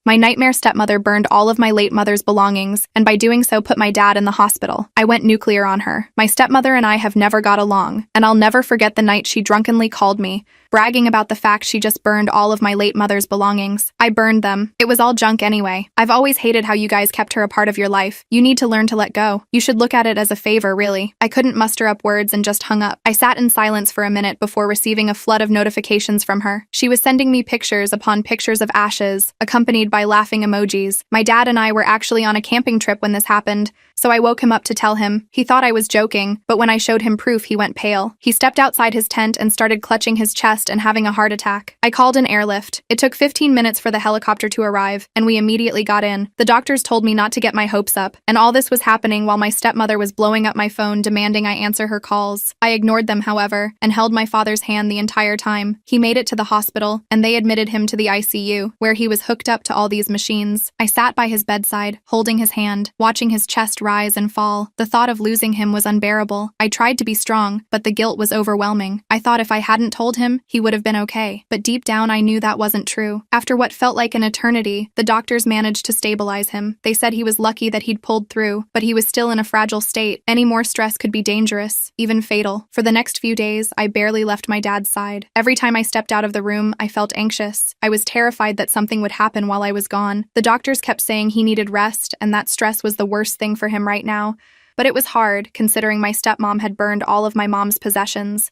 My nightmare stepmother burned all of my late mother's belongings, and by doing so put my dad in the hospital. I went nuclear on her. My stepmother and I have never got along, and I'll never forget the night she drunkenly called me, bragging about the fact she just burned all of my late mother's belongings. I burned them. It was all junk anyway. I've always hated how you guys kept her a part of your life. You need to learn to let go. You should look at it as a favor, really. I couldn't muster up words and just hung up. I sat in silence for a minute before receiving a flood of notifications from her. She was sending me pictures upon pictures of ashes, accompanied by laughing emojis. My dad and I were actually on a camping trip when this happened, so I woke him up to tell him. He thought I was joking, but when I showed him proof, he went pale. He stepped outside his tent and started clutching his chest and having a heart attack. I called an airlift. It took 15 minutes for the helicopter to arrive, and we immediately got in. The doctors told me not to get my hopes up, and all this was happening while my stepmother was blowing up my phone demanding I answer her calls. I ignored them, however, and held my father's hand the entire time. He made it to the hospital, and they admitted him to the ICU, where he was hooked up to all these machines. I sat by his bedside, holding his hand, watching his chest rise and fall. The thought of losing him was unbearable. I tried to be strong, but the guilt was overwhelming. I thought if I hadn't told him, he would have been okay. But deep down, I knew that wasn't true. After what felt like an eternity, the doctors managed to stabilize him. They said he was lucky that he'd pulled through, but he was still in a fragile state. Any more stress could be dangerous, even fatal. For the next few days, I barely left my dad's side. Every time I stepped out of the room, I felt anxious. I was terrified that something would happen while I was gone. The doctors kept saying he needed rest, and that stress was the worst thing for him right now. But it was hard, considering my stepmom had burned all of my mom's possessions.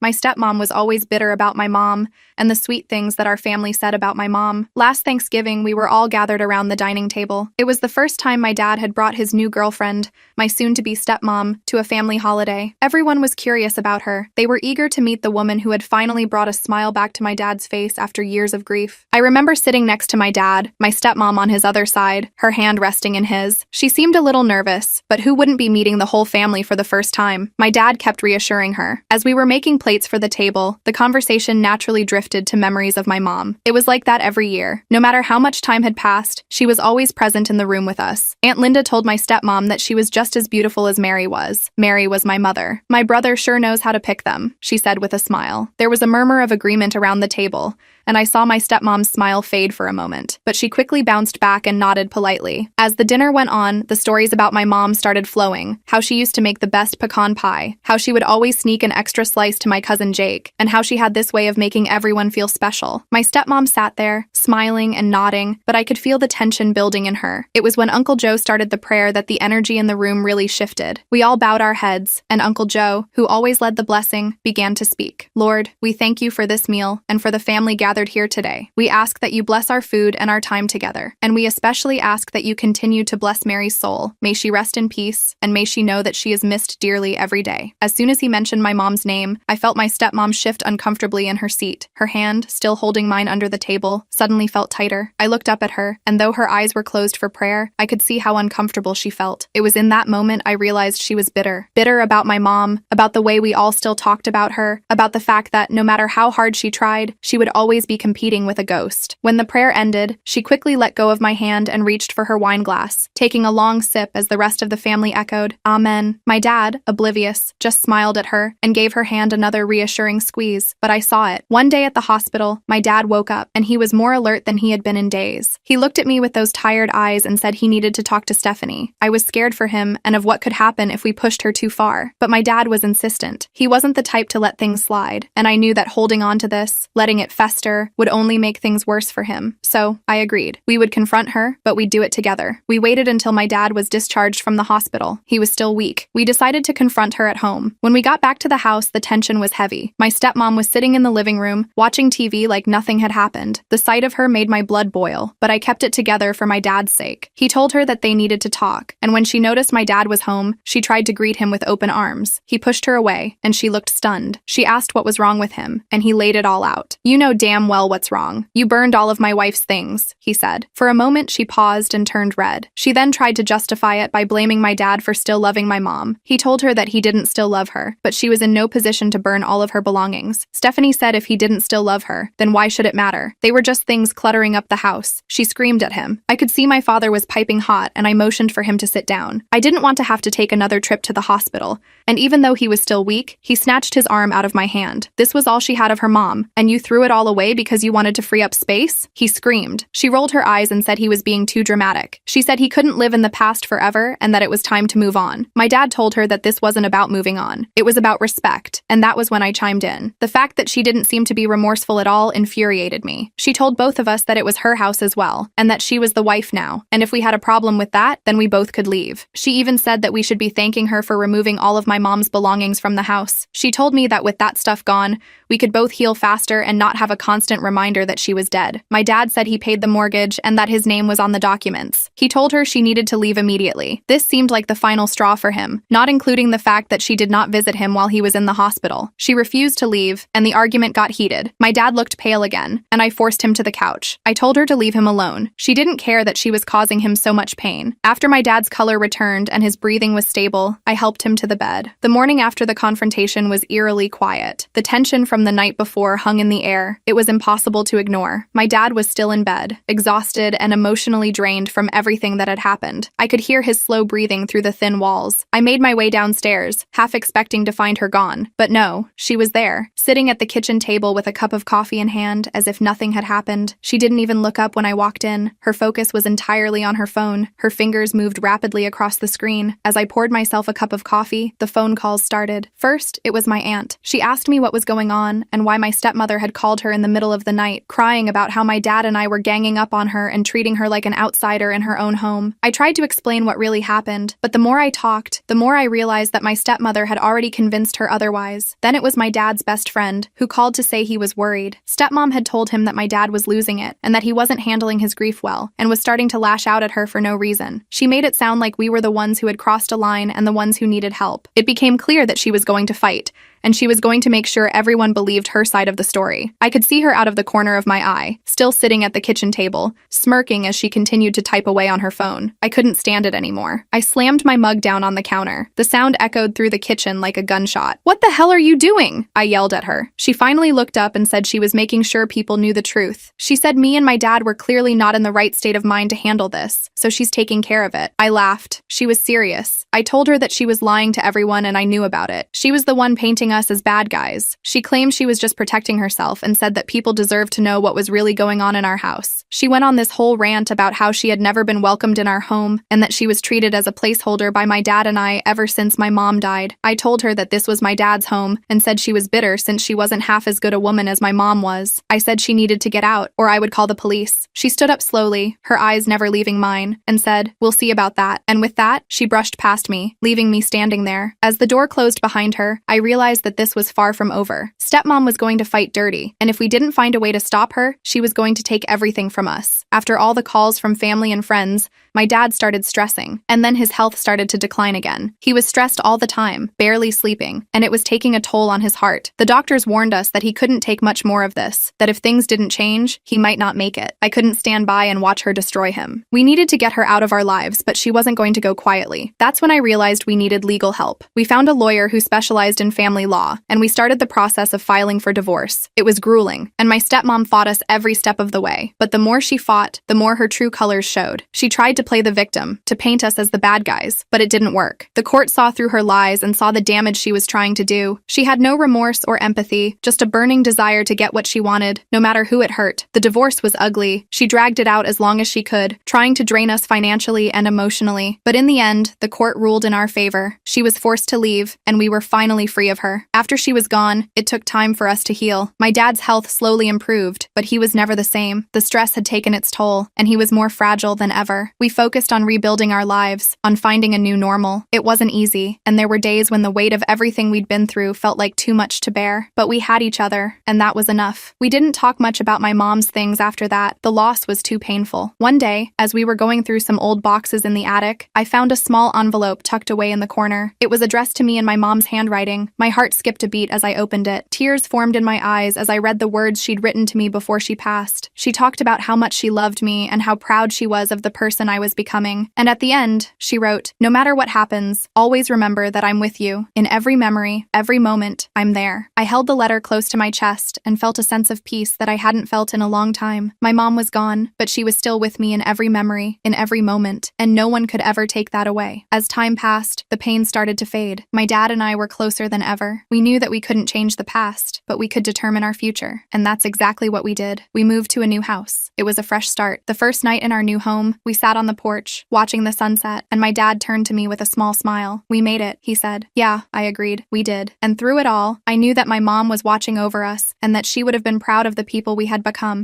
My stepmom was always bitter about my mom and the sweet things that our family said about my mom. Last Thanksgiving, we were all gathered around the dining table. It was the first time my dad had brought his new girlfriend, my soon-to-be stepmom, to a family holiday. Everyone was curious about her. They were eager to meet the woman who had finally brought a smile back to my dad's face after years of grief. I remember sitting next to my dad, my stepmom on his other side, her hand resting in his. She seemed a little nervous, but who wouldn't be meeting the whole family for the first time? My dad kept reassuring her. As we were making plates for the table, the conversation naturally drifted to memories of my mom. It was like that every year. No matter how much time had passed, she was always present in the room with us. Aunt Linda told my stepmom that she was just as beautiful as Mary was. Mary was my mother. My brother sure knows how to pick them, she said with a smile. There was a murmur of agreement around the table, and I saw my stepmom's smile fade for a moment, but she quickly bounced back and nodded politely. As the dinner went on, the stories about my mom started flowing, how she used to make the best pecan pie, how she would always sneak an extra slice to my cousin Jake, and how she had this way of making everyone feel special. My stepmom sat there, smiling and nodding, but I could feel the tension building in her. It was when Uncle Joe started the prayer that the energy in the room really shifted. We all bowed our heads, and Uncle Joe, who always led the blessing, began to speak. Lord, we thank you for this meal and for the family gathered here today. We ask that you bless our food and our time together, and we especially ask that you continue to bless Mary's soul. May she rest in peace, and may she know that she is missed dearly every day. As soon as he mentioned my mom's name, I felt my stepmom shift uncomfortably in her seat. Her hand, still holding mine under the table, suddenly felt tighter. I looked up at her, and though her eyes were closed for prayer, I could see how uncomfortable she felt. It was in that moment I realized she was bitter. Bitter about my mom, about the way we all still talked about her, about the fact that no matter how hard she tried, she would always be competing with a ghost. When the prayer ended, she quickly let go of my hand and reached for her wine glass, taking a long sip as the rest of the family echoed, Amen. My dad, oblivious, just smiled at her and gave her hand another reassuring squeeze, but I saw it. One day at the hospital, my dad woke up, and he was more alert than he had been in days. He looked at me with those tired eyes and said he needed to talk to Stephanie. I was scared for him and of what could happen if we pushed her too far, but my dad was insistent. He wasn't the type to let things slide, and I knew that holding on to this, letting it fester, would only make things worse for him. So, I agreed. We would confront her, but we'd do it together. We waited until my dad was discharged from the hospital. He was still weak. We decided to confront her at home. When we got back to the house, the tension was heavy. My stepmom was sitting in the living room, watching TV like nothing had happened. The sight of her made my blood boil, but I kept it together for my dad's sake. He told her that they needed to talk, and when she noticed my dad was home, she tried to greet him with open arms. He pushed her away, and she looked stunned. She asked what was wrong with him, and he laid it all out. You know damn well what's wrong. You burned all of my wife's things, he said. For a moment, she paused and turned red. She then tried to justify it by blaming my dad for still loving my mom. He told her that he didn't still love her, but she was in no position to burn all of her belongings. Stephanie said if he didn't still love her, then why should it matter? They were just things cluttering up the house. She screamed at him. I could see my father was piping hot, and I motioned for him to sit down. I didn't want to have to take another trip to the hospital, and even though he was still weak, he snatched his arm out of my hand. This was all she had of her mom, and you threw it all away away because you wanted to free up space?" He screamed. She rolled her eyes and said he was being too dramatic. She said he couldn't live in the past forever and that it was time to move on. My dad told her that this wasn't about moving on. It was about respect, and that was when I chimed in. The fact that she didn't seem to be remorseful at all infuriated me. She told both of us that it was her house as well, and that she was the wife now, and if we had a problem with that, then we both could leave. She even said that we should be thanking her for removing all of my mom's belongings from the house. She told me that with that stuff gone, we could both heal faster and not have a constant reminder that she was dead. My dad said he paid the mortgage and that his name was on the documents. He told her she needed to leave immediately. This seemed like the final straw for him, not including the fact that she did not visit him while he was in the hospital. She refused to leave, and the argument got heated. My dad looked pale again, and I forced him to the couch. I told her to leave him alone. She didn't care that she was causing him so much pain. After my dad's color returned and his breathing was stable, I helped him to the bed. The morning after the confrontation was eerily quiet. The tension from the night before hung in the air. It was impossible to ignore. My dad was still in bed, exhausted and emotionally drained from everything that had happened. I could hear his slow breathing through the thin walls. I made my way downstairs, half expecting to find her gone. But no, she was there, sitting at the kitchen table with a cup of coffee in hand, as if nothing had happened. She didn't even look up when I walked in. Her focus was entirely on her phone. Her fingers moved rapidly across the screen. As I poured myself a cup of coffee, the phone calls started. First, it was my aunt. She asked me what was going on and why my stepmother had called her in the middle of the night, crying about how my dad and I were ganging up on her and treating her like an outsider in her own home. I tried to explain what really happened, but the more I talked, the more I realized that my stepmother had already convinced her otherwise. Then it was my dad's best friend, who called to say he was worried. Stepmom had told him that my dad was losing it, and that he wasn't handling his grief well, and was starting to lash out at her for no reason. She made it sound like we were the ones who had crossed a line and the ones who needed help. It became clear that she was going to fight, and she was going to make sure everyone believed her side of the story. I could see her out of the corner of my eye, still sitting at the kitchen table, smirking as she continued to type away on her phone. I couldn't stand it anymore. I slammed my mug down on the counter. The sound echoed through the kitchen like a gunshot. "What the hell are you doing?" I yelled at her. She finally looked up and said she was making sure people knew the truth. She said me and my dad were clearly not in the right state of mind to handle this, so she's taking care of it. I laughed. She was serious. I told her that she was lying to everyone and I knew about it. She was the one painting us as bad guys. She claimed she was just protecting herself and said that people deserved to know what was really going on in our house. She went on this whole rant about how she had never been welcomed in our home and that she was treated as a placeholder by my dad and I ever since my mom died. I told her that this was my dad's home and said she was bitter since she wasn't half as good a woman as my mom was. I said she needed to get out or I would call the police. She stood up slowly, her eyes never leaving mine, and said, "We'll see about that." And with that, she brushed past me, leaving me standing there. As the door closed behind her, I realized that this was far from over. Stepmom was going to fight dirty, and if we didn't find a way to stop her, she was going to take everything from us. After all the calls from family and friends, my dad started stressing, and then his health started to decline again. He was stressed all the time, barely sleeping, and it was taking a toll on his heart. The doctors warned us that he couldn't take much more of this, that if things didn't change, he might not make it. I couldn't stand by and watch her destroy him. We needed to get her out of our lives, but she wasn't going to go quietly. That's when I realized we needed legal help. We found a lawyer who specialized in family law, and we started the process of filing for divorce. It was grueling, and my stepmom fought us every step of the way. But the more she fought, the more her true colors showed. She tried to play the victim, to paint us as the bad guys, but it didn't work. The court saw through her lies and saw the damage she was trying to do. She had no remorse or empathy, just a burning desire to get what she wanted, no matter who it hurt. The divorce was ugly. She dragged it out as long as she could, trying to drain us financially and emotionally. But in the end, the court ruled in our favor. She was forced to leave, and we were finally free of her. After she was gone, it took time for us to heal. My dad's health slowly improved, but he was never the same. The stress had taken its toll, and he was more fragile than ever. We focused on rebuilding our lives, on finding a new normal. It wasn't easy, and there were days when the weight of everything we'd been through felt like too much to bear. But we had each other, and that was enough. We didn't talk much about my mom's things after that. The loss was too painful. One day, as we were going through some old boxes in the attic, I found a small envelope tucked away in the corner. It was addressed to me in my mom's handwriting. My heart skipped a beat as I opened it. Tears formed in my eyes as I read the words she'd written to me before she passed. She talked about how much she loved me and how proud she was of the person I was becoming. And at the end, she wrote, "No matter what happens, always remember that I'm with you. In every memory, every moment, I'm there." I held the letter close to my chest and felt a sense of peace that I hadn't felt in a long time. My mom was gone, but she was still with me in every memory, in every moment, and no one could ever take that away. As time passed, the pain started to fade. My dad and I were closer than ever. over. We knew that we couldn't change the past, but we could determine our future. And that's exactly what we did. We moved to a new house. It was a fresh start. The first night in our new home, we sat on the porch, watching the sunset, and my dad turned to me with a small smile. "We made it," he said. "Yeah," I agreed. "We did." And through it all, I knew that my mom was watching over us and that she would have been proud of the people we had become.